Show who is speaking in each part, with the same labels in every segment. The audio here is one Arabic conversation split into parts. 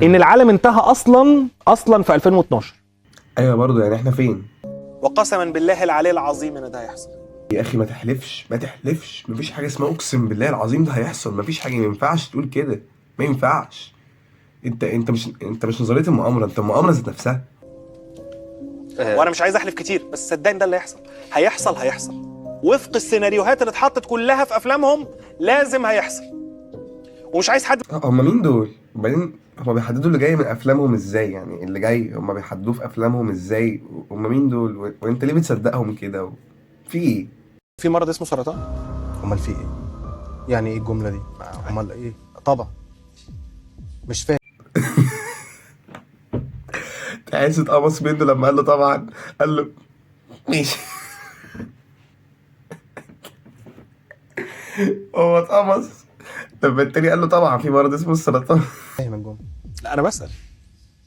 Speaker 1: ان العالم انتهى اصلا في 2012.
Speaker 2: ايوه برضه يعني احنا فين؟
Speaker 1: وقسما بالله العلي العظيم ان ده هيحصل.
Speaker 2: يا اخي ما تحلفش ما تحلفش، مفيش حاجه اسمها اقسم بالله العظيم ده هيحصل، مفيش حاجه، ما ينفعش تقول كده، ما ينفعش. انت مش نظريه المؤامره، انت المؤامره ذات نفسها.
Speaker 1: وانا مش عايز احلف كتير، بس صدقني ده اللي هيحصل وفق السيناريوهات اللي اتحطت كلها في افلامهم، لازم هيحصل. ومش عايز حد.
Speaker 2: هم مين دول؟ وبعدين هم بيحددوا اللي جاي من افلامهم ازاي؟ يعني اللي جاي هم بيحددوه في افلامهم ازاي؟ هم مين دول وانت ليه بتصدقهم كده في ايه؟
Speaker 1: في مرض اسمه سرطان.
Speaker 3: امال في ايه؟ يعني ايه الجمله دي؟ امال ايه؟ طبعا مش فاهم.
Speaker 2: تحس اتقمص منه لما قال له طبعا، قال له ماشي. هو اتقمص لما التاني قال له طبعا في مرض اسمه السرطان.
Speaker 3: فاهم الجمله.
Speaker 1: لا انا بسال.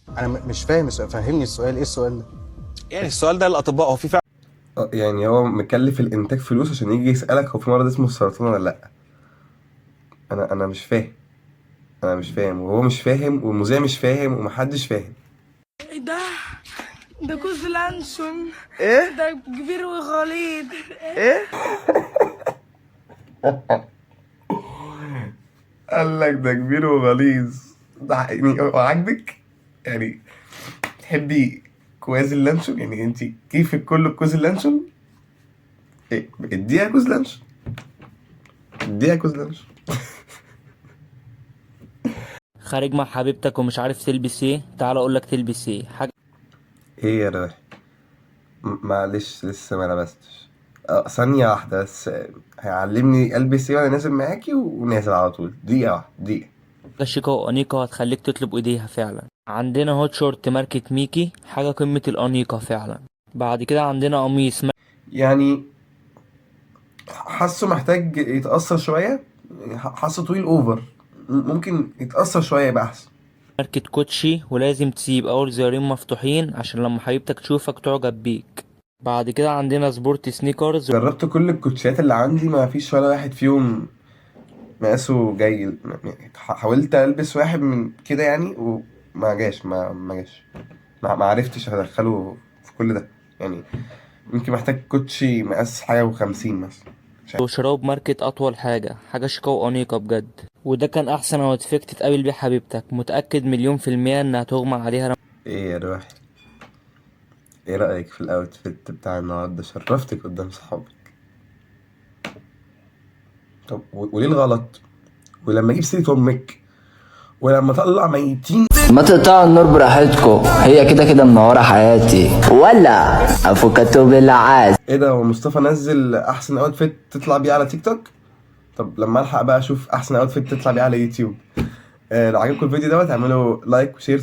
Speaker 3: انا مش فاهم السؤال. فهمني السؤال. ايه السؤال ده؟
Speaker 1: يعني السؤال ده للاطباء، هو في فعلا
Speaker 2: يعني هو مكلف الانتاج فلوس عشان يجي يسالك هو في مرض اسمه السرطان ولا لا؟ انا مش فاهم. انا مش فاهم وهو مش فاهم والمذيع مش فاهم ومحدش فاهم.
Speaker 4: ده جوز لانشون.
Speaker 2: ايه
Speaker 4: ده كبير وغليظ.
Speaker 2: ايه؟ قال لك ده كبير وغليظ. ده يعني هو عاجبك؟ يعني تحبي كواز اللانشون؟ يعني انت كيفك كله كوز اللانشون؟ ايه اديها كوز لانشون، اديها كوز لانشون.
Speaker 5: خارج مع حبيبتك ومش عارف تلبس ايه، تعال اقولك تلبس ايه حاجة.
Speaker 2: ايه يا روحي؟ معلش لسه ما لبستش. ثانية واحدة بس. هيعلمني البس ايه وانا نازل معاكي ونازل على طول. دقيقة واحدة دقيقة.
Speaker 5: شيكة وأنيقة هتخليك تطلب ايديها فعلا. عندنا هوت شورت ماركة ميكي، حاجة قمة الأنيقة فعلا. بعد كده عندنا قميص
Speaker 2: يعني حاسه محتاج يتأثر شوية، حاسه طويل اوفر، ممكن يتأثر شوية يبقى احسن.
Speaker 5: ماركة كوتشي، ولازم تسيب أول زرارين مفتوحين عشان لما حبيبتك تشوفك تعجب بيك. بعد كده عندنا سبورت سنيكرز.
Speaker 2: جربت كل الكوتشيات اللي عندي ما فيش ولا واحد فيهم مقاسه جاي. حاولت البس واحد من كده يعني وما جاش ما جاش. ما عرفتش ادخله في كل ده يعني. يمكن محتاج كوتشي مقاس حاجة و50 مثلا.
Speaker 5: وشراب ماركة أطول حاجة شيكة وأنيقة بجد. وده كان أحسن اوتفيت تتقابل بيه حبيبتك، متأكد 1000000% إنها تغمى عليها.
Speaker 2: ايه يا روحي؟ ايه رأيك في الاوتفيت بتاع النهارده؟ شرفتك قدام صحابك. طب وليه الغلط؟ ولما اجيب سيرة امك، ولما اطلع ميتين.
Speaker 6: ما تقطعوا النور براحتكم، هي كده كده منوره حياتي، ولا افوكاتو بالعاز.
Speaker 2: ايه ده؟ هو مصطفى نزل احسن اوتفيت تطلع بيه على تيك توك؟ طب لما الحق بقى اشوف احسن اوتفيت تطلع بيه على يوتيوب. لو عجبكم الفيديو دوت اعملوا لايك وشير.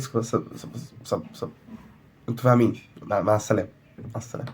Speaker 2: انتوا فاهمين. مع السلامة. مع السلامة.